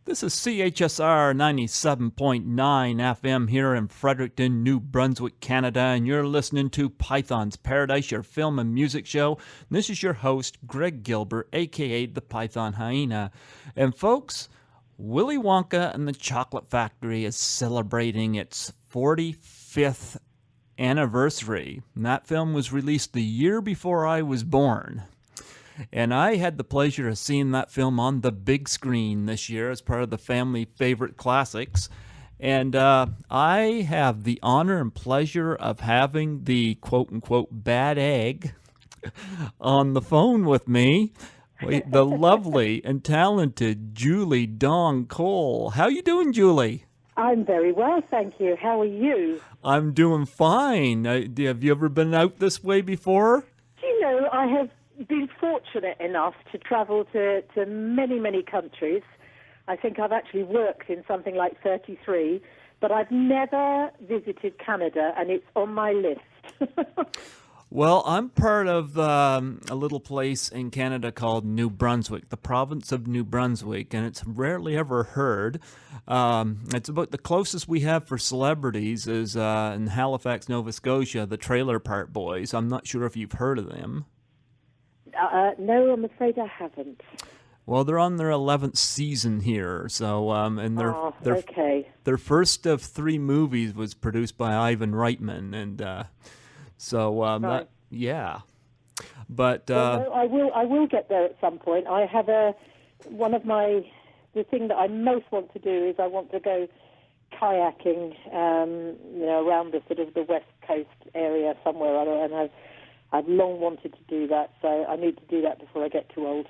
This is CHSR 97.9 FM here in Fredericton, New Brunswick, Canada, and you're listening to Python's Paradise, your film and music show. And this is your host, Greg Gilbert, aka the Python Hyena. And folks, Willy Wonka and the Chocolate Factory is celebrating its 45th anniversary. And that film was released the year before I was born. And I had the pleasure of seeing that film on the big screen this year as part of the family favorite classics. And I have the honor and pleasure of having the quote-unquote bad egg on the phone with me, the lovely and talented Julie Dong Cole. How you doing, Julie? I'm very well, thank you. How are you? I'm doing fine. Have you ever been out this way before? Do you know, I have been fortunate enough to travel to many, many countries. I think I've actually worked in something like 33, but I've never visited Canada, and it's on my list. Well, I'm part of a little place in Canada called New Brunswick, the province of New Brunswick, and it's rarely ever heard. It's about the closest we have for celebrities is in Halifax, Nova Scotia, the Trailer Park Boys. I'm not sure if you've heard of them. No, I'm afraid I haven't. Well, they're on their 11th season here, so and their first of 3 movies was produced by Ivan Reitman, and Right. yeah. But Well, no, I will get there at some point. I have the thing that I most want to do is I want to go kayaking, around the sort of the west coast area somewhere or other, and I've long wanted to do that, so I need to do that before I get too old.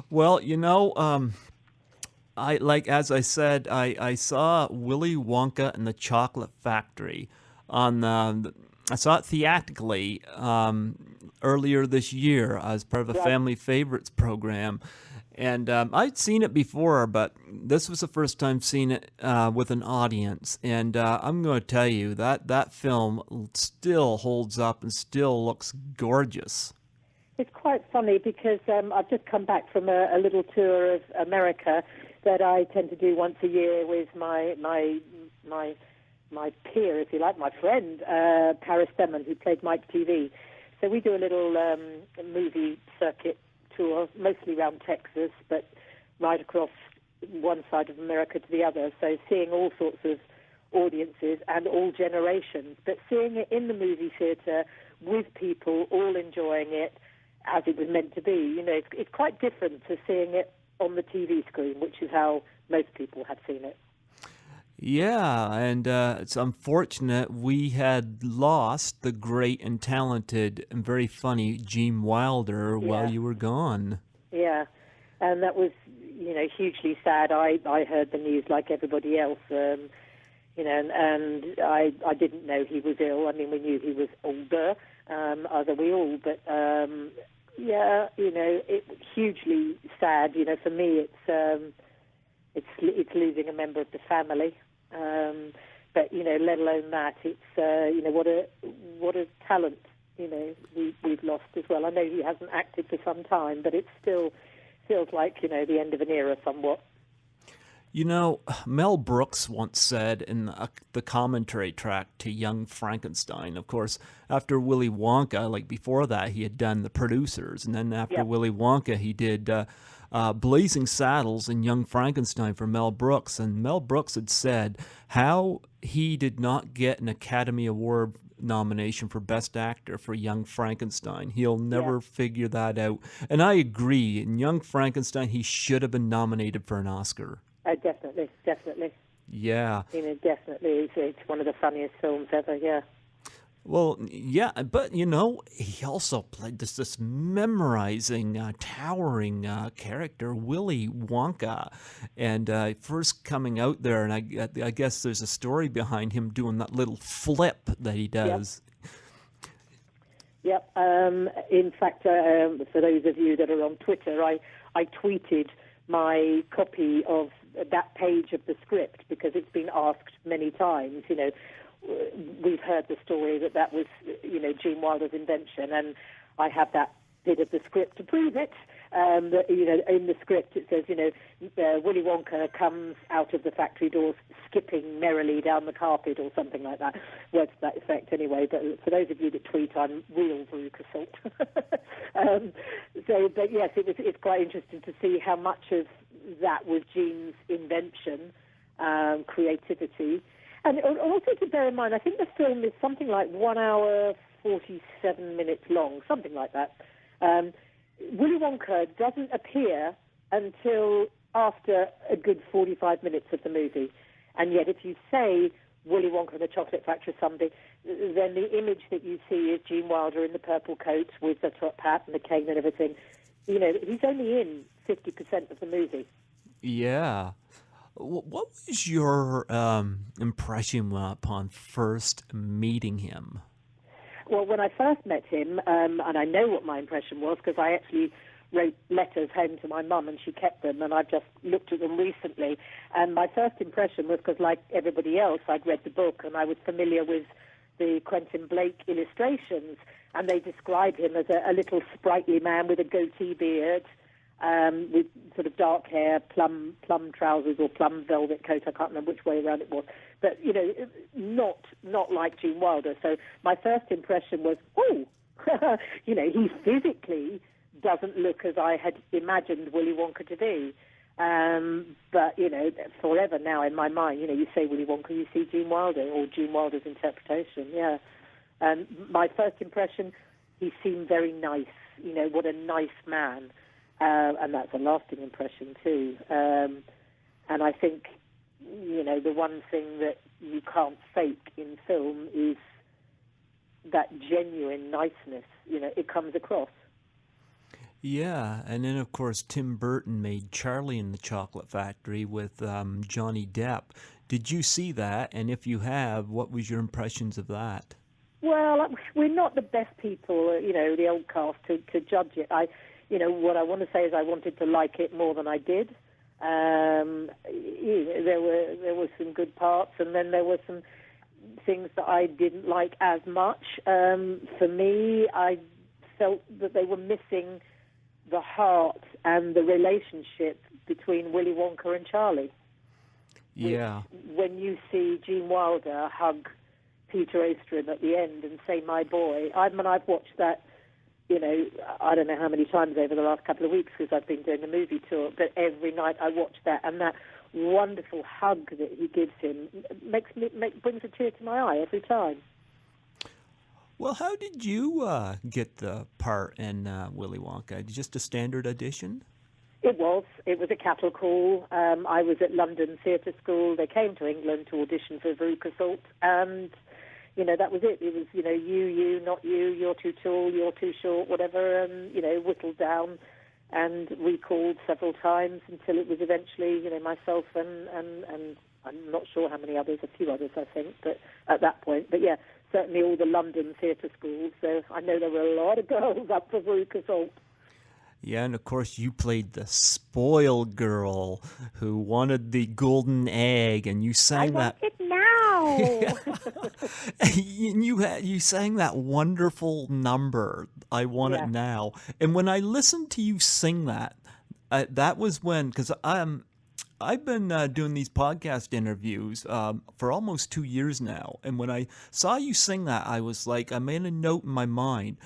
Well, as I said, I saw Willy Wonka and the Chocolate Factory I saw it theatrically earlier this year as part of a Family Favorites program. And I'd seen it before, but this was the first time seeing it with an audience. And I'm going to tell you that film still holds up and still looks gorgeous. It's quite funny because I've just come back from a little tour of America that I tend to do once a year with my peer, if you like, my friend, Paris Beman, who played Mike TV. So we do a little movie circuit tour, mostly around Texas, but right across one side of America to the other. So seeing all sorts of audiences and all generations, but seeing it in the movie theatre with people all enjoying it as it was meant to be. It's quite different to seeing it on the TV screen, which is how most people have seen it. Yeah, and it's unfortunate we had lost the great and talented and very funny Gene Wilder while you were gone. Yeah, and that was, hugely sad. I heard the news like everybody else, and I didn't know he was ill. I mean, we knew he was older, as are we all, but it's hugely sad. For me, it's losing a member of the family. But let alone that, it's what a talent we've lost as well. I know he hasn't acted for some time, but it still feels like the end of an era somewhat. Mel Brooks once said in the commentary track to Young Frankenstein, of course, after Willy Wonka, like before that, he had done The Producers, and then after Willy Wonka, he did Blazing Saddles and Young Frankenstein for Mel Brooks. And Mel Brooks had said how he did not get an Academy Award nomination for Best Actor for Young Frankenstein. He'll never figure that out. And I agree. In Young Frankenstein, he should have been nominated for an Oscar. Definitely. Yeah. Definitely. It's one of the funniest films ever, yeah. Well, yeah, but, he also played this memorizing, towering character, Willy Wonka. And first coming out there, and I guess there's a story behind him doing that little flip that he does. Yep. In fact, for those of you that are on Twitter, I tweeted my copy of that page of the script because it's been asked many times. We've heard the story that was, Gene Wilder's invention, and I have that bit of the script to prove it. that, in the script it says, Willy Wonka comes out of the factory doors skipping merrily down the carpet or something like that. Words to that effect anyway, but for those of you that tweet, I'm real Veruca Salt. But yes, it's quite interesting to see how much of that was Gene's invention, creativity. And also to bear in mind, I think the film is something like 1 hour, 47 minutes long, something like that. Willy Wonka doesn't appear until after a good 45 minutes of the movie. And yet if you say Willy Wonka and the Chocolate Factory someday, then the image that you see is Gene Wilder in the purple coat with the top hat and the cane and everything. He's only in 50% of the movie. Yeah. What was your impression upon first meeting him? Well, when I first met him, and I know what my impression was because I actually wrote letters home to my mum and she kept them, and I've just looked at them recently. And my first impression was because, like everybody else, I'd read the book and I was familiar with the Quentin Blake illustrations, and they describe him as a little sprightly man with a goatee beard, with sort of dark hair, plum trousers or plum velvet coat. I can't remember which way around it was. But, not like Gene Wilder. So my first impression was, he physically doesn't look as I had imagined Willy Wonka to be. But, forever now in my mind, you say Willy Wonka, you see Gene Wilder or Gene Wilder's interpretation, yeah. And my first impression, he seemed very nice, what a nice man. And that's a lasting impression too. And I think, the one thing that you can't fake in film is that genuine niceness. It comes across. Yeah, and then of course Tim Burton made Charlie in the Chocolate Factory with Johnny Depp. Did you see that? And if you have, what was your impressions of that? Well, we're not the best people, the old cast, to judge it. What I want to say is I wanted to like it more than I did. There were some good parts, and then there were some things that I didn't like as much. For me, I felt that they were missing the heart and the relationship between Willy Wonka and Charlie. Yeah. When you see Gene Wilder hug Peter Ostrom at the end and say, "My boy," I've watched that, I don't know how many times over the last couple of weeks because I've been doing a movie tour, but every night I watch that, and that wonderful hug that he gives him brings a tear to my eye every time. Well, how did you get the part in Willy Wonka? Just a standard audition? It was a cattle call. I was at London Theatre School. They came to England to audition for Veruca Salt, and that was it. It was, you, not you, you're too tall, you're too short, whatever, and, whittled down and recalled several times until it was eventually, myself and I'm not sure how many others, a few others, I think, but at that point. But yeah, certainly all the London theatre schools. So I know there were a lot of girls up for Veruca Salt. Yeah, and of course you played the spoiled girl who wanted the golden egg, and you sang that. I want it now. And you sang that wonderful number, "I Want It Now." And when I listened to you sing that, that was when, because I've been doing these podcast interviews for almost 2 years now, and when I saw you sing that, I was like, I made a note in my mind.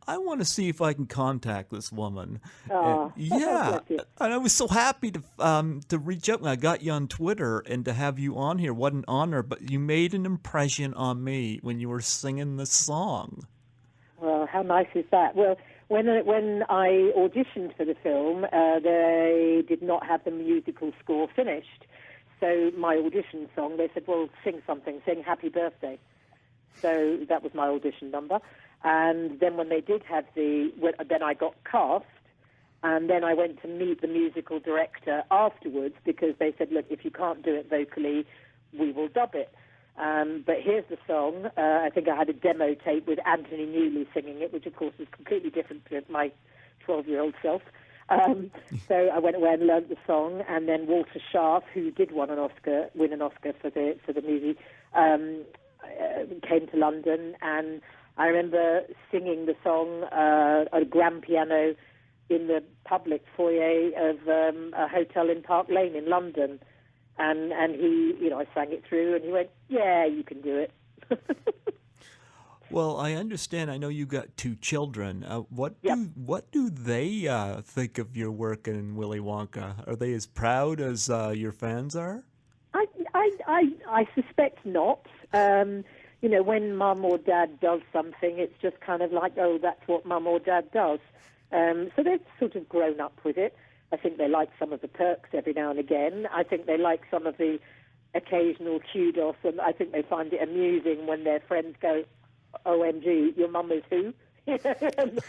I want to see if I can contact this woman. Oh, yeah, and I was so happy to reach out. And I got you on Twitter and to have you on here. What an honor! But you made an impression on me when you were singing the song. Well, how nice is that? Well, when I auditioned for the film, they did not have the musical score finished. So my audition song, they said, "Well, sing something. Sing Happy Birthday." So that was my audition number. And then when they did have then I got cast, and then I went to meet the musical director afterwards because they said, "Look, if you can't do it vocally, we will dub it." But here's the song. I think I had a demo tape with Anthony Newley singing it, which of course is completely different to my 12-year-old self. So I went away and learned the song, and then Walter Scharf, who did win an Oscar for the movie, came to London, and I remember singing the song at a grand piano in the public foyer of a hotel in Park Lane in London. And he, I sang it through, and he went, "Yeah, you can do it." Well, I understand. I know you got 2 children. Yep. What do they think of your work in Willy Wonka? Are they as proud as your fans are? I suspect not. When Mum or Dad does something, it's just kind of like, oh, that's what Mum or Dad does. So they've sort of grown up with it. I think they like some of the perks every now and again. I think they like some of the occasional kudos, and I think they find it amusing when their friends go, "OMG, your mum is who?" and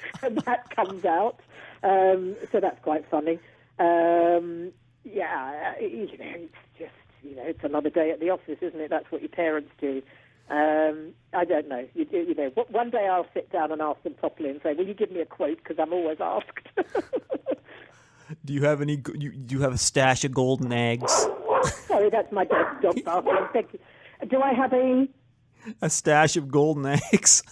that comes out. So that's quite funny. It's just, it's another day at the office, isn't it? That's what your parents do. I don't know. One day I'll sit down and ask them properly and say, "Will you give me a quote?" Because I'm always asked. Do you have any? Do you have a stash of golden eggs? Sorry, that's my dog barking. Thank you. Do I have a stash of golden eggs?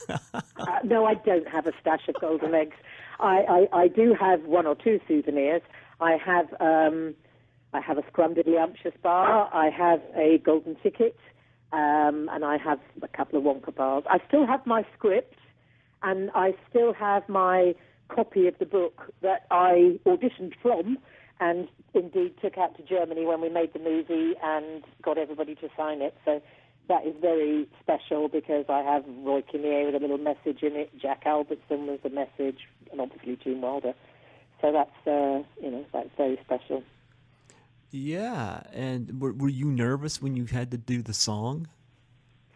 No, I don't have a stash of golden eggs. I do have 1 or 2 souvenirs. I have a scrumdiddlyumptious bar. I have a golden ticket, and I have a couple of Wonka bars. I still have my script, and I still have my copy of the book that I auditioned from and indeed took out to Germany when we made the movie and got everybody to sign it. So that is very special because I have Roy Kinnear with a little message in it, Jack Albertson was the message, and obviously Gene Wilder. So that's that's very special. Yeah, and were you nervous when you had to do the song?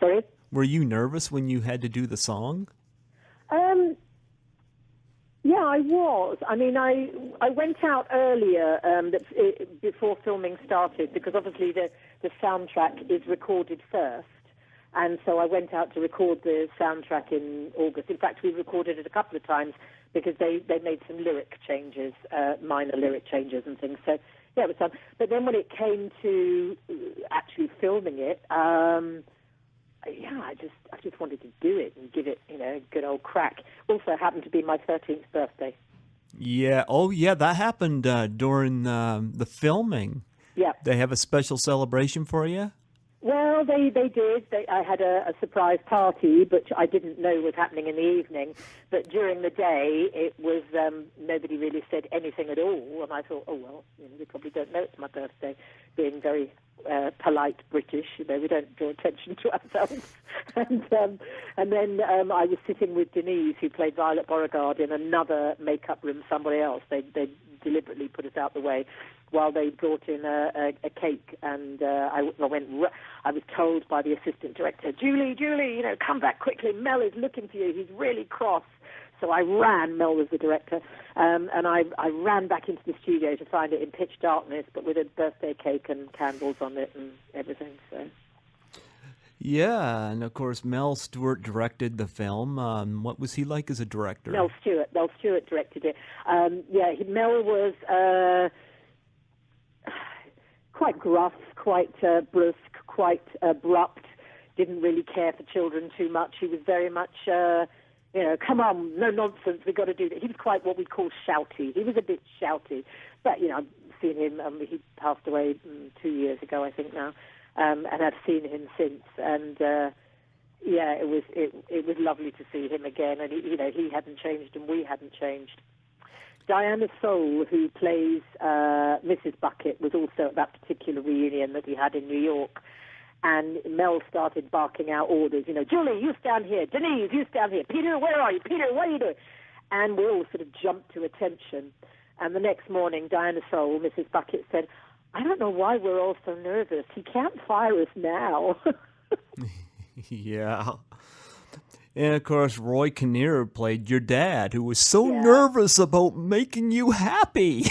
Sorry? Were you nervous when you had to do the song? Yeah, I was. I mean, I went out earlier before filming started because obviously the soundtrack is recorded first. And so I went out to record the soundtrack in August. In fact, we recorded it a couple of times because they made some lyric changes, minor lyric changes and things. So, yeah, it was fun. But then when it came to actually filming it, I just wanted to do it and give it, a good old crack. Also happened to be my 13th birthday. Yeah. Oh, yeah, that happened during the filming. Yeah. They have a special celebration for you? Well, they did. I had a surprise party, which I didn't know was happening in the evening. But during the day, it was nobody really said anything at all. And I thought, oh, well, they probably don't know it's my birthday. Being very polite British, we don't draw attention to ourselves. And then I was sitting with Denise, who played Violet Beauregard, in another makeup room somewhere else. They deliberately put us out the way while they brought in a cake, and I was told by the assistant director, Julie, come back quickly, Mel is looking for you, he's really cross. So I ran, Mel was the director, and I ran back into the studio to find it in pitch darkness, but with a birthday cake and candles on it and everything, so... Yeah, and of course Mel Stewart directed the film. What was he like as a director? Mel Stewart directed it. Mel was quite gruff, quite brusque, quite abrupt, didn't really care for children too much. He was very much, come on, no nonsense, we've got to do that. He was quite what we call shouty. He was a bit shouty. But, I've seen him, he passed away 2 years ago, I think now. And I've seen him since, and it was lovely to see him again. And he hadn't changed, and we hadn't changed. Diana Soul, who plays Mrs. Bucket, was also at that particular reunion that we had in New York. And Mel started barking out orders. Julie, you stand here. Denise, you stand here. Peter, where are you? Peter, what are you doing? And we all sort of jumped to attention. And the next morning, Diana Soul, Mrs. Bucket, said, I don't know why we're all so nervous. He can't fire us now. Yeah. And, of course, Roy Kinnear played your dad, who was so nervous about making you happy.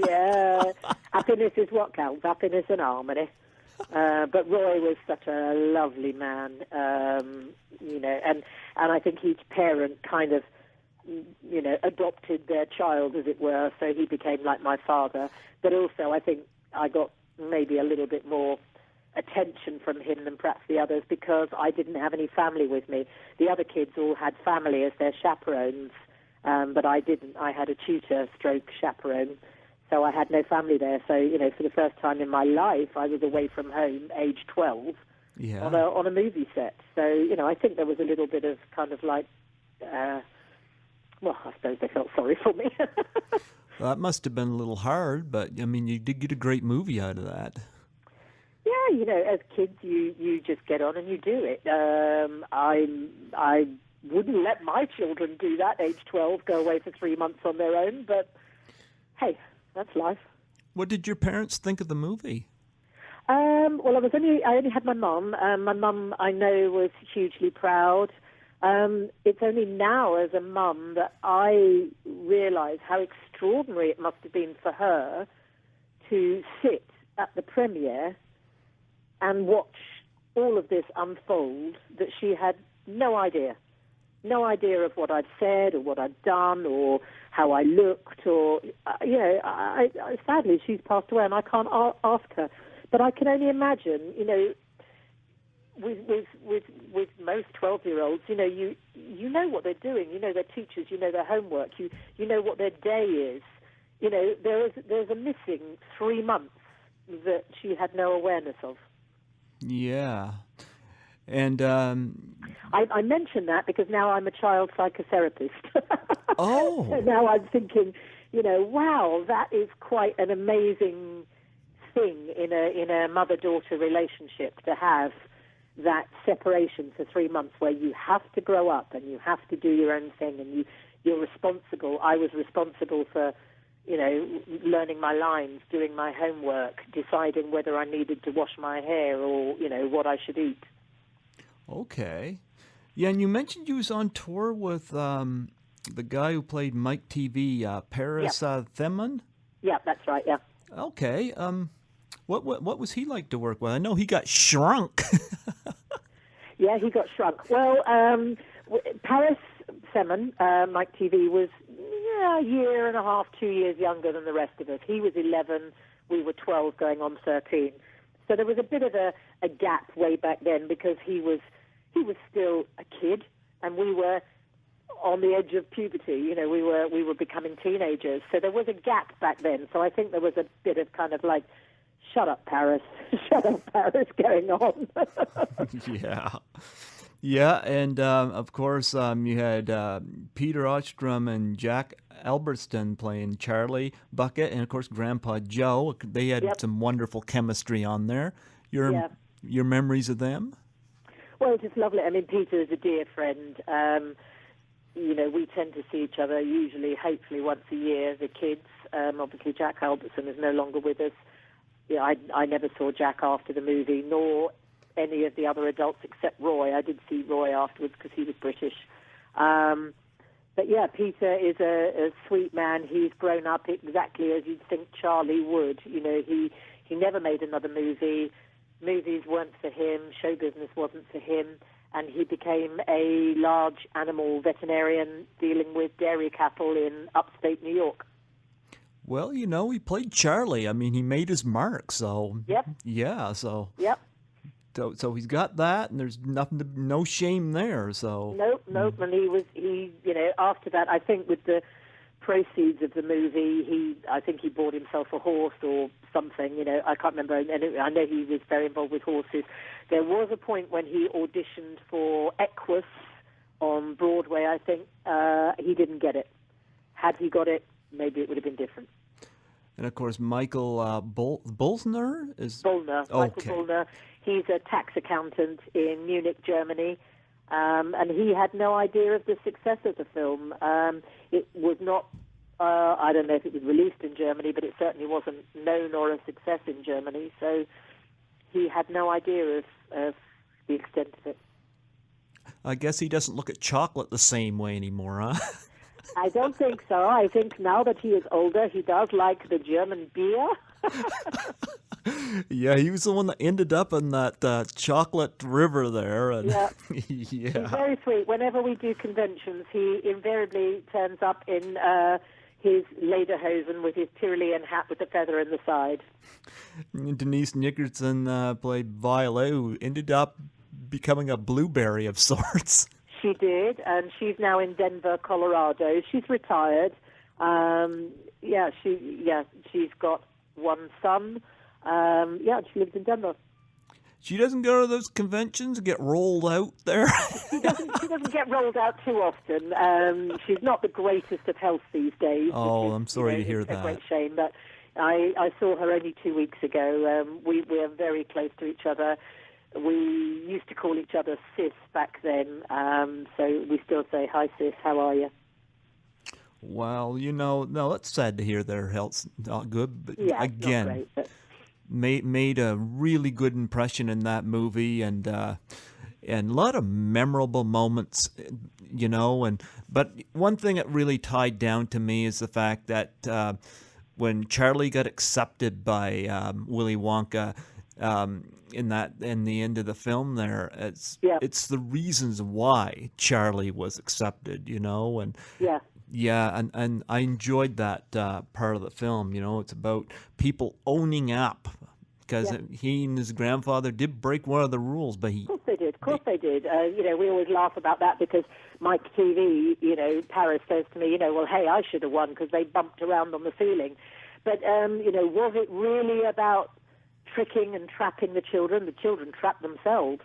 Yeah. Happiness is what counts. Happiness and harmony. But Roy was such a lovely man, and I think each parent kind of, adopted their child, as it were, so he became like my father. But also, I think I got maybe a little bit more attention from him than perhaps the others because I didn't have any family with me. The other kids all had family as their chaperones, but I didn't. I had a tutor stroke chaperone, so I had no family there. So, for the first time in my life, I was away from home, age 12, on a movie set. So, I think there was a little bit of kind of like, I suppose they felt sorry for me. Well, that must have been a little hard, but, I mean, you did get a great movie out of that. Yeah, as kids, you just get on and you do it. I wouldn't let my children do that, age 12, go away for 3 months on their own, but hey, that's life. What did your parents think of the movie? Well, I only had my mum. My mum, I know, was hugely proud. It's only now as a mum that I realise how extraordinary it must have been for her to sit at the premiere and watch all of this unfold that she had no idea of what I'd said or what I'd done or how I looked or, sadly she's passed away and I can't ask her. But I can only imagine, with most 12-year-olds, you know what they're doing, you know their teachers, you know their homework, you know what their day is. There's a missing 3 months that she had no awareness of. Yeah. And I mention that because now I'm a child psychotherapist. Oh. So now I'm thinking, wow, that is quite an amazing thing in a mother-daughter relationship to have that separation for 3 months where you have to grow up and you have to do your own thing and you're responsible. I was responsible for, learning my lines, doing my homework, deciding whether I needed to wash my hair or, what I should eat. Okay. Yeah, and you mentioned you was on tour with the guy who played Mike TV, Paris Theman? Yeah, that's right, yeah. Okay. What was he like to work with? I know he got shrunk. Yeah, he got shrunk. Well, Paris Theman, Mike TV, was a year and a half, 2 years younger than the rest of us. He was 11, we were 12 going on 13. So there was a bit of a gap way back then because he was still a kid and we were on the edge of puberty. We were becoming teenagers. So there was a gap back then. So I think there was a bit of kind of like, shut up, Paris, going on. Yeah. Yeah, and of course you had Peter Ostrom and Jack Albertson playing Charlie Bucket, and of course Grandpa Joe. They had some wonderful chemistry on there. Your memories of them? Well, it's just lovely. I mean, Peter is a dear friend. We tend to see each other usually, hopefully, once a year. The kids, obviously, Jack Albertson is no longer with us. I never saw Jack after the movie, nor any of the other adults except Roy. I did see Roy afterwards because he was British. But yeah, Peter is a sweet man. He's grown up exactly as you'd think Charlie would. He never made another movie. Movies weren't for him. Show business wasn't for him. And he became a large animal veterinarian dealing with dairy cattle in upstate New York. Well, he played Charlie. I mean, he made his mark, so... Yep. Yeah, so... Yep. So he's got that, and there's no shame there, so... Nope, and he after that, I think with the proceeds of the movie, I think he bought himself a horse or something, I can't remember, and I know he was very involved with horses. There was a point when he auditioned for Equus on Broadway, I think. He didn't get it. Had he got it, maybe it would have been different. And, of course, Michael Bullner is... Bullner, Michael Bullner. He's a tax accountant in Munich, Germany, and he had no idea of the success of the film. It was not, I don't know if it was released in Germany, but it certainly wasn't known or a success in Germany, so he had no idea of the extent of it. I guess he doesn't look at chocolate the same way anymore, huh? I don't think so. I think now that he is older, he does like the German beer. Yeah, he was the one that ended up in that chocolate river there. And yeah. Yeah. He's very sweet. Whenever we do conventions, he invariably turns up in his lederhosen with his Tyrolean hat with the feather in the side. Denise Nickerson played Viola, who ended up becoming a blueberry of sorts. She did, and she's now in Denver, Colorado. She's retired. She's got one son. She lives in Denver. She doesn't go to those conventions, get rolled out there. She doesn't get rolled out too often. She's not the greatest of health these days. Oh, I'm sorry to hear it's that. A great shame, but I saw her only 2 weeks ago. We are very close to each other. We used to call each other sis back then, so we still say, "Hi, sis, how are you?" Well, no, it's sad to hear their health's not good. But again, not great, but made a really good impression in that movie, and a lot of memorable moments, but one thing that really tied down to me is the fact that when Charlie got accepted by Willy Wonka, in the end of the film there, it's the reasons why Charlie was accepted, and and I enjoyed that part of the film. It's about people owning up, because he and his grandfather did break one of the rules, but Of course they did. We always laugh about that because Mike TV, Paris says to me, well, hey, I should have won because they bumped around on the ceiling. But, was it really about tricking and trapping the children? The children trapped themselves.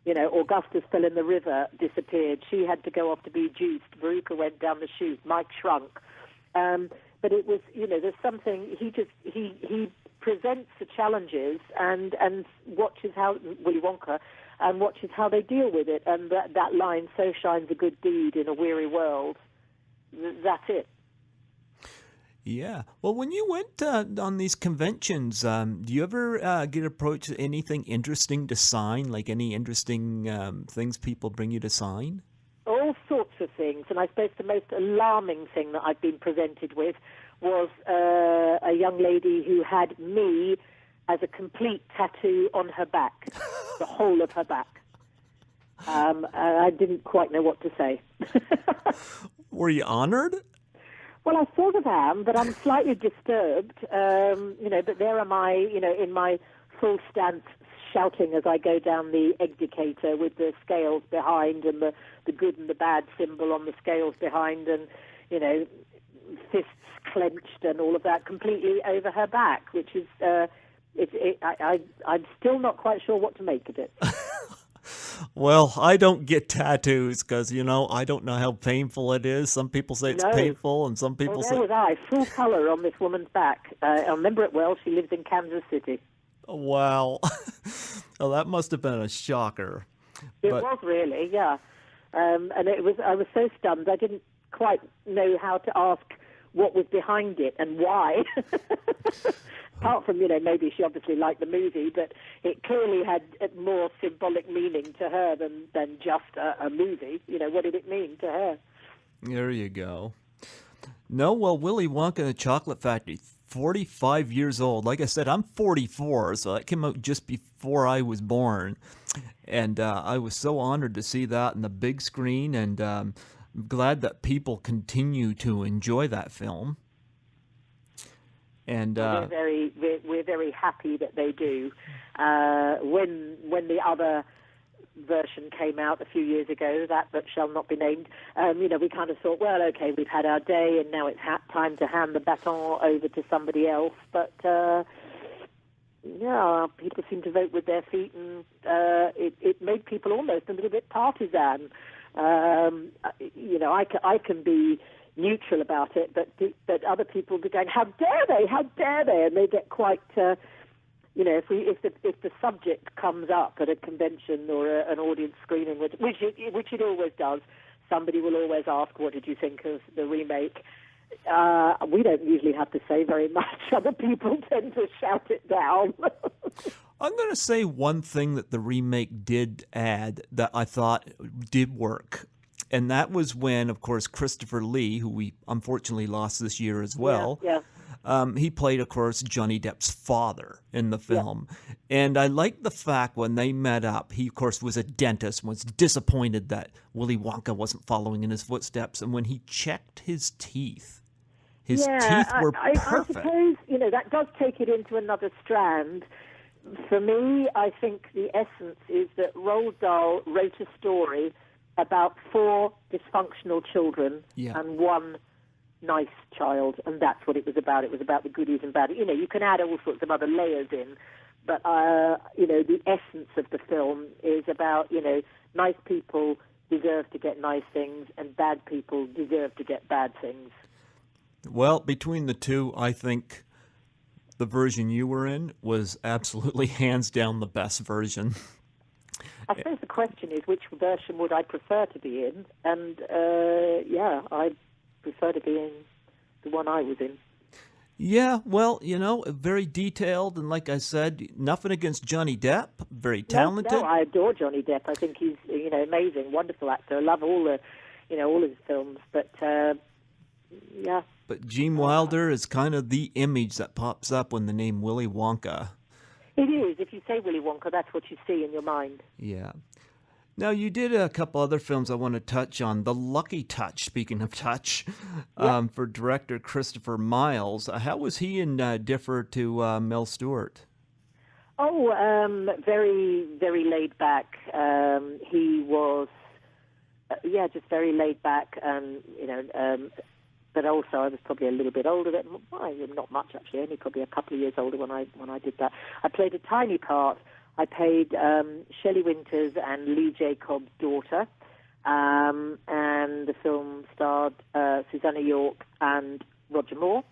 Augustus fell in the river, disappeared. She had to go off to be juiced. Verusa went down the chute. Mike shrunk. But it was, there's something, he presents the challenges and watches how, Willy Wonka, and watches how they deal with it. And that line, "So shines a good deed in a weary world," that's it. Yeah. Well, when you went on these conventions, do you ever get approached with anything interesting to sign, like any interesting things people bring you to sign? All sorts of things. And I suppose the most alarming thing that I've been presented with was a young lady who had me as a complete tattoo on her back, the whole of her back. I didn't quite know what to say. Were you honored? Well, I sort of am, but I'm slightly disturbed. But there am I, in my full stance, shouting as I go down the indicator with the scales behind and the good and the bad symbol on the scales behind, and fists clenched and all of that, completely over her back, which is I'm still not quite sure what to make of it. Well, I don't get tattoos because, I don't know how painful it is. Some people say it's painful, and some people say... There was I, full colour on this woman's back. I remember it well. She lives in Kansas City. Wow. Well, that must have been a shocker. It was really, yeah. And I was so stunned, I didn't quite know how to ask what was behind it and why. Apart from, maybe she obviously liked the movie, but it clearly had more symbolic meaning to her than just a movie. What did it mean to her? There you go. No, well, Willy Wonka and the Chocolate Factory, 45 years old. Like I said, I'm 44, so that came out just before I was born. And I was so honored to see that on the big screen, and I'm glad that people continue to enjoy that film. And we're very happy that they do. When the other version came out a few years ago, that shall not be named, we kind of thought, well, okay, we've had our day, and now it's time to hand the baton over to somebody else. But people seem to vote with their feet, and it made people almost a little bit partisan. I can be neutral about it, but other people will be going, how dare they, and they get quite, if the subject comes up at a convention or an audience screening, which it always does, somebody will always ask, what did you think of the remake? We don't usually have to say very much. Other people tend to shout it down. I'm going to say one thing that the remake did add that I thought did work. And that was when, of course, Christopher Lee, who we unfortunately lost this year as well, he played, of course, Johnny Depp's father in the film. Yeah. And I liked the fact when they met up, he, of course, was a dentist, was disappointed that Willy Wonka wasn't following in his footsteps. And when he checked his teeth, his teeth were perfect. I suppose, that does take it into another strand. For me, I think the essence is that Roald Dahl wrote a story about 4 dysfunctional children Yeah. and 1 nice child, and that's what it was about. It was about the goodies and bad. You can add all sorts of other layers in, but, the essence of the film is about, nice people deserve to get nice things, and bad people deserve to get bad things. Well, between the two, I think the version you were in was absolutely hands down the best version. I suppose the question is, which version would I prefer to be in? And, I prefer to be in the one I was in. Yeah, well, very detailed, and like I said, nothing against Johnny Depp, very talented. No, I adore Johnny Depp. I think he's, amazing, wonderful actor. I love all his films, but, yeah. But Gene Wilder is kind of the image that pops up when the name Willy Wonka. It is. If you say Willy Wonka, that's what you see in your mind. Yeah. Now, you did a couple other films I want to touch on. The Lucky Touch, speaking of touch, for director Christopher Miles. How was he differ to Mel Stewart? Oh, very, very laid back. He was, just very laid back, and but also I was probably a little bit older. Not much actually, only probably a couple of years older when I did that. I played a tiny part. I played Shelley Winters and Lee Jacobs' daughter, and the film starred Susanna York and Roger Moore.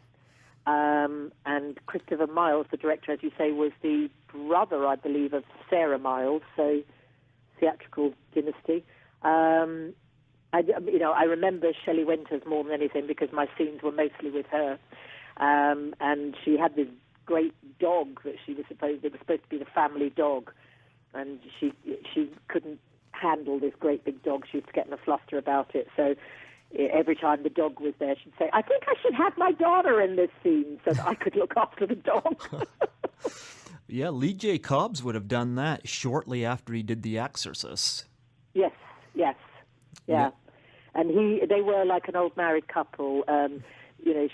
And Christopher Miles, the director, as you say, was the brother, I believe, of Sarah Miles, so theatrical dynasty. I remember Shelley Winters more than anything because my scenes were mostly with her, and she had this great dog that it was supposed to be the family dog, and she couldn't handle this great big dog. She used to get in a fluster about it, so every time the dog was there, she'd say, "I think I should have my daughter in this scene so that I could look after the dog." Yeah, Lee J. Cobbs would have done that shortly after he did The Exorcist. Yes, yeah. And they were like an old married couple.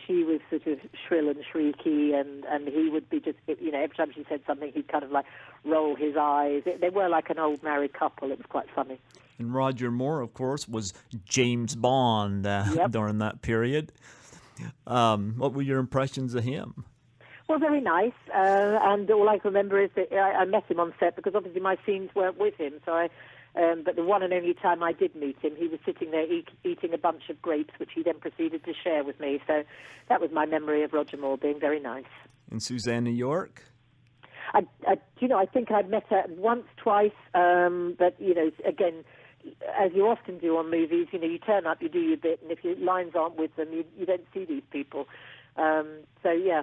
She was sort of shrill and shrieky, and he would be just, every time she said something, he'd kind of like roll his eyes. They were like an old married couple. It was quite funny. And Roger Moore, of course, was James Bond during that period. What were your impressions of him? Well, very nice. And all I can remember is that I met him on set because obviously my scenes weren't with him. So but the one and only time I did meet him, he was sitting there eating a bunch of grapes, which he then proceeded to share with me. So that was my memory of Roger Moore being very nice. And Susanna York? I think I'd met her once, twice, but, again, as you often do on movies, you turn up, you do your bit, and if your lines aren't with them, you don't see these people. Yeah.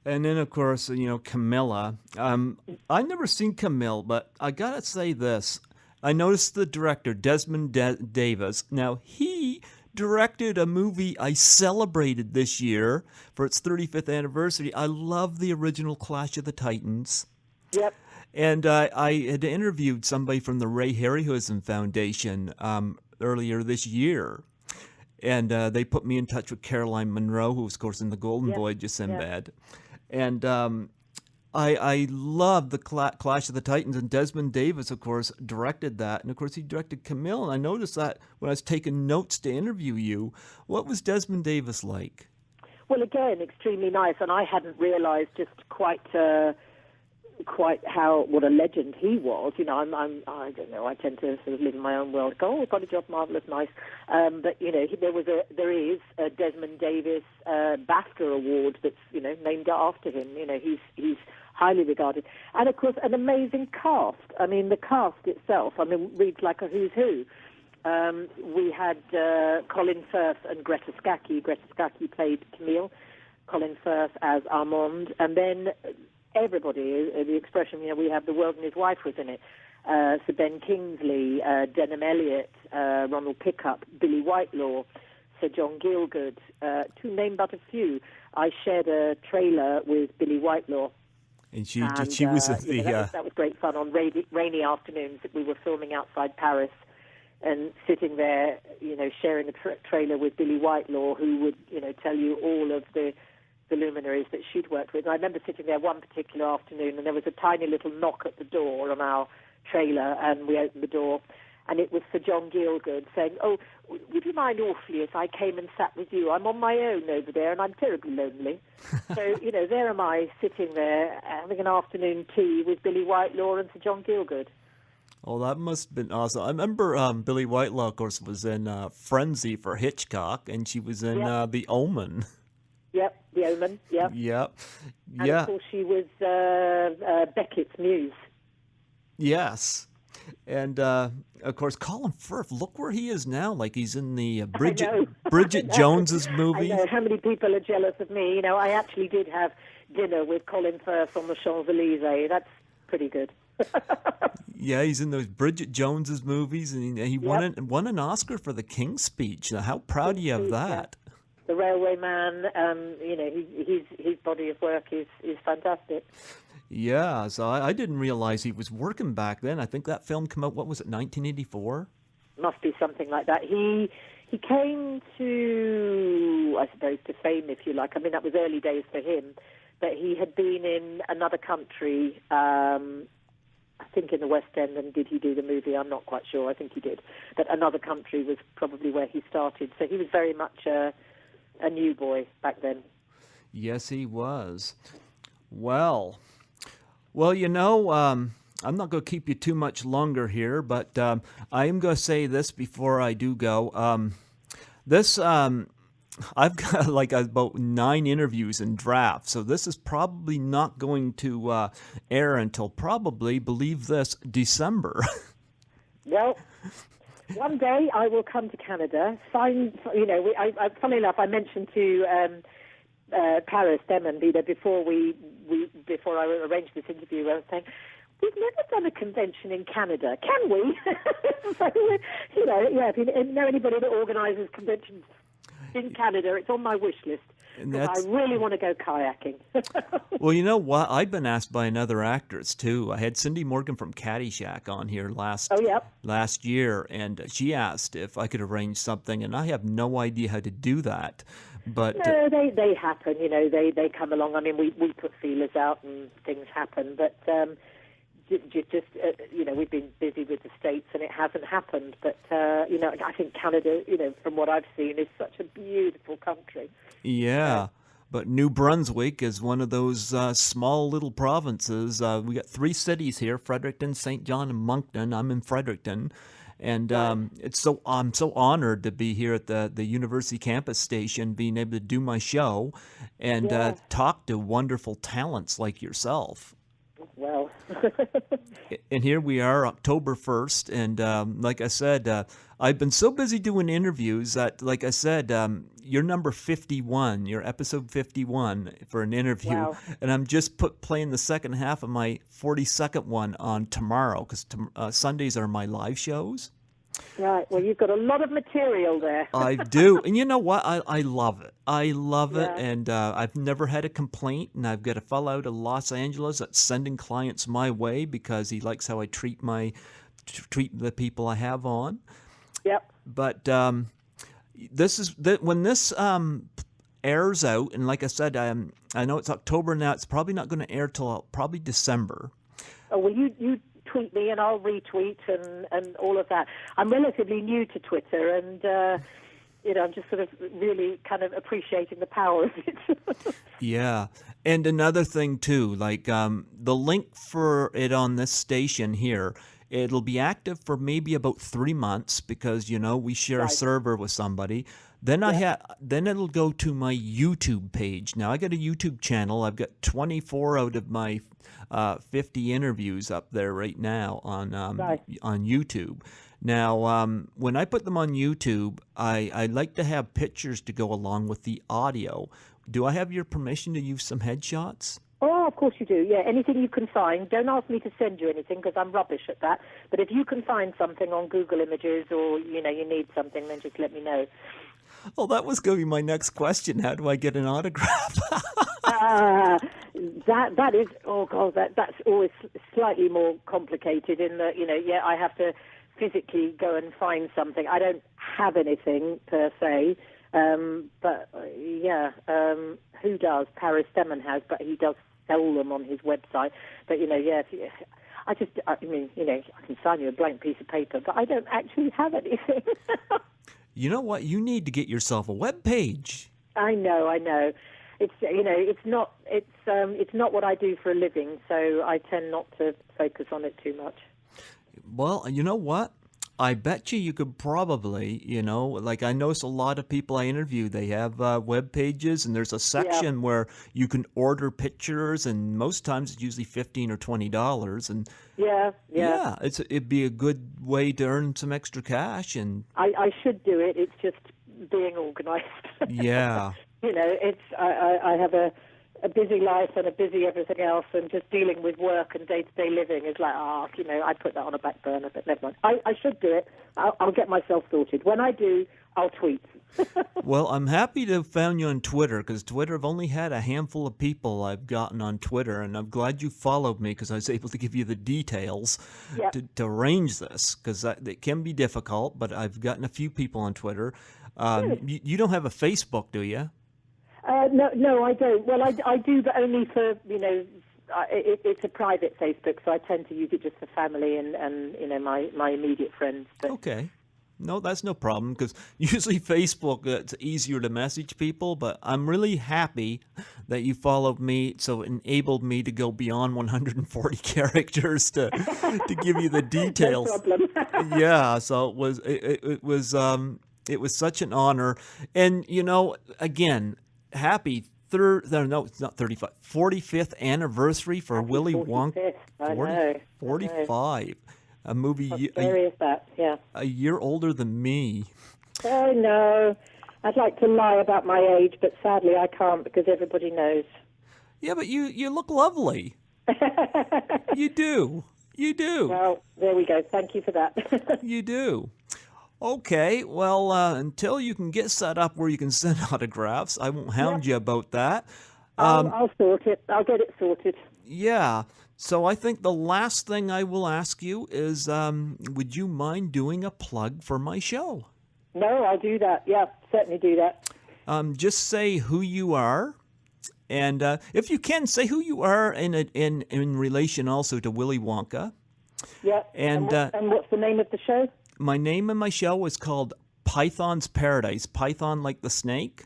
And then, of course, Camilla. I've never seen Camille, but I got to say this. I noticed the director, Desmond Davis. Now, he directed a movie I celebrated this year for its 35th anniversary. I love the original Clash of the Titans. Yep. And I had interviewed somebody from the Ray Harryhausen Foundation earlier this year. And they put me in touch with Caroline Munro, who was, of course, in The Golden Voyage of Sinbad. And I love the Clash of the Titans, and Desmond Davis, of course, directed that. And, of course, he directed Camille. And I noticed that when I was taking notes to interview you. What was Desmond Davis like? Well, again, extremely nice. And I hadn't realized just quite what a legend he was. I don't know, I tend to sort of live in my own world, go, oh, got a job, marvellous, nice. But, there is a Desmond Davis BAFTA award that's, named after him. He's highly regarded. And, of course, an amazing cast. I mean, the cast itself, reads like a who's who. We had Colin Firth and Greta Scacchi. Greta Scacchi played Camille, Colin Firth as Armand, and then everybody, the expression, we have The World and His Wife was in it. Sir Ben Kingsley, Denham Elliott, Ronald Pickup, Billy Whitelaw, Sir John Gielgud, to name but a few. I shared a trailer with Billy Whitelaw. And she was that was great fun on rainy afternoons that we were filming outside Paris and sitting there, sharing a trailer with Billy Whitelaw, who would, tell you all of the luminaries that she'd worked with. And I remember sitting there one particular afternoon, and there was a tiny little knock at the door on our trailer, and we opened the door, and it was for John Gielgud, saying, "Oh, would you mind awfully if I came and sat with you? I'm on my own over there, and I'm terribly lonely." So, there am I sitting there having an afternoon tea with Billy Whitelaw and Sir John Gielgud. Oh, that must have been awesome. I remember Billy Whitelaw, of course, was in Frenzy for Hitchcock, and she was in The Omen. Yep, The Omen, yep. Yep. And of course she was Beckett's muse. Yes. And, of course, Colin Firth, look where he is now. Like, he's in the Bridget Jones's movie. I know. How many people are jealous of me? I actually did have dinner with Colin Firth on the Champs-Elysees. That's pretty good. Yeah, he's in those Bridget Jones's movies, and he won an Oscar for The King's Speech. Now, how proud are you of that? Yeah. The Railway Man, his body of work is fantastic. Yeah, so I didn't realize he was working back then. I think that film came out, what was it, 1984? Must be something like that. He came to, I suppose, to fame, if you like. I mean, that was early days for him. But he had been in another country, I think in the West End, and did he do the movie? I'm not quite sure. I think he did. But another country was probably where he started. So he was very much a new boy back then. Yes, he was. Well, I'm not going to keep you too much longer here, but I am going to say this before I do go. I've got about 9 interviews in draft, so this is probably not going to air until probably, believe this, December. Well, one day I will come to Canada. Funnily enough, I mentioned to Paris Demon before before I arranged this interview, I was saying, we've never done a convention in Canada, can we? So, if you know anybody that organises conventions in Canada, it's on my wish list. I really want to go kayaking. Well, you know what? I've been asked by another actress, too. I had Cindy Morgan from Caddyshack on here last year, and she asked if I could arrange something, and I have no idea how to do that. But no, they happen. They come along. I mean, we put feelers out and things happen, but we've been busy with the States and it hasn't happened. But I think Canada, from what I've seen, is such a beautiful country. Yeah. But New Brunswick is one of those small little provinces. We got 3 cities here: Fredericton, St. John, and Moncton. I'm in Fredericton. And I'm so honored to be here at the university campus station, being able to do my show and talk to wonderful talents like yourself. Well. And here we are, October 1st, and like I said, I've been so busy doing interviews that, like I said, you're number 51, you're episode 51 for an interview, wow. And I'm just playing the second half of my 42nd one on tomorrow, because Sundays are my live shows. Right, well, you've got a lot of material there. I do, and you know what? I love it. I love it, and I've never had a complaint, and I've got a fellow out of Los Angeles that's sending clients my way because he likes how I treat the people I have on. Yep. But when this airs out, and like I said, I know it's October now. It's probably not going to air till probably December. Oh, well, you tweet me and I'll retweet and all of that. I'm relatively new to Twitter, and I'm just sort of really kind of appreciating the power of it. Yeah. And another thing too, like the link for it on this station here, it'll be active for maybe about 3 months because we share a server with somebody. Then then it'll go to my YouTube page. Now I got a YouTube channel. I've got 24 out of my 50 interviews up there right now on YouTube. Now, when I put them on YouTube, I like to have pictures to go along with the audio. Do I have your permission to use some headshots? Oh, of course you do. Yeah, anything you can find. Don't ask me to send you anything because I'm rubbish at that. But if you can find something on Google Images or, you need something, then just let me know. Well, that was going to be my next question. How do I get an autograph? That is, oh God, that's always slightly more complicated in that, I have to physically go and find something. I don't have anything per se, but who does? Paris Demon has, but he does sell them on his website. But, I mean, I can sign you a blank piece of paper, but I don't actually have anything. You know what? You need to get yourself a web page. I know. It's not what I do for a living, so I tend not to focus on it too much. Well, you know what? I bet you could probably, like I notice a lot of people I interview, they have web pages, and there's a section where you can order pictures, and most times it's usually $15 or $20, and it'd be a good way to earn some extra cash. And I should do it. It's just being organized. Yeah. I have a busy life and a busy everything else, and just dealing with work and day-to-day living is like, I put that on a back burner, but never mind. I should do it. I'll get myself sorted. When I do, I'll tweet. Well, I'm happy to have found you on Twitter, because Twitter, I've only had a handful of people I've gotten on Twitter, and I'm glad you followed me because I was able to give you the details to arrange this, because it can be difficult, but I've gotten a few people on Twitter. You don't have a Facebook, do you? No, I don't. Well, I do, but only for, it's a private Facebook, so I tend to use it just for family and my immediate friends. But. Okay. No, that's no problem, because usually Facebook, it's easier to message people, but I'm really happy that you followed me, so it enabled me to go beyond 140 characters to give you the details. No problem. Yeah, so it was such an honor. And, again, happy it's not 35, 45th anniversary for Happy Willy 45th. Wonka. 45. I know. A movie How scary is that? Yeah. a year older than me. Oh, no. I'd like to lie about my age, but sadly I can't because everybody knows. Yeah, but you look lovely. You do. Well, there we go. Thank you for that. You do. Okay, well, until you can get set up where you can send autographs, I won't hound you about that. I'll sort it. I'll get it sorted. Yeah, so I think the last thing I will ask you is, would you mind doing a plug for my show? No, I'll do that. Yeah, certainly do that. Just say who you are, and if you can, say who you are in relation also to Willy Wonka. Yeah, and what's the name of the show? My name in my show is called Python's Paradise. Python like the snake.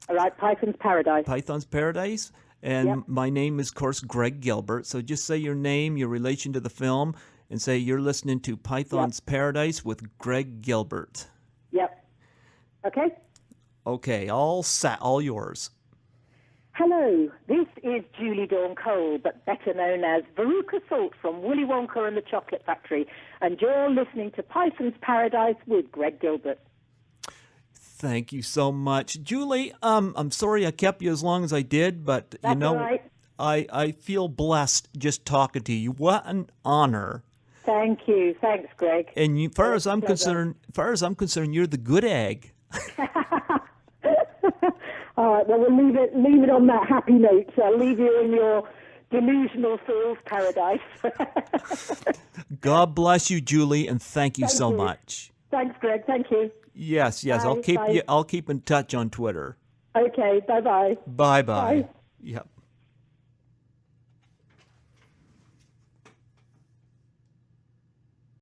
All right, Python's Paradise. Python's Paradise. And my name is, of course, Greg Gilbert. So just say your name, your relation to the film, and say you're listening to Python's Paradise with Greg Gilbert. Yep. Okay? Okay, all set, all yours. Hello, this is Julie Dawn Cole, but better known as Verusa Salt from Willy Wonka and the Chocolate Factory, and you're listening to Python's Paradise with Greg Gilbert. Thank you so much. Julie, I'm sorry I kept you as long as I did, but That's all right. I feel blessed just talking to you. What an honor. Thank you. Thanks, Greg. And as far as I'm concerned, you're the good egg. All right, well, we'll leave it on that happy note. I'll leave you in your delusional fool's paradise. God bless you, Julie, and thank you so much. Thanks, Greg. Thank you. Yes, Bye. I'll keep in touch on Twitter. Okay, bye-bye. Bye-bye. Bye. Yep.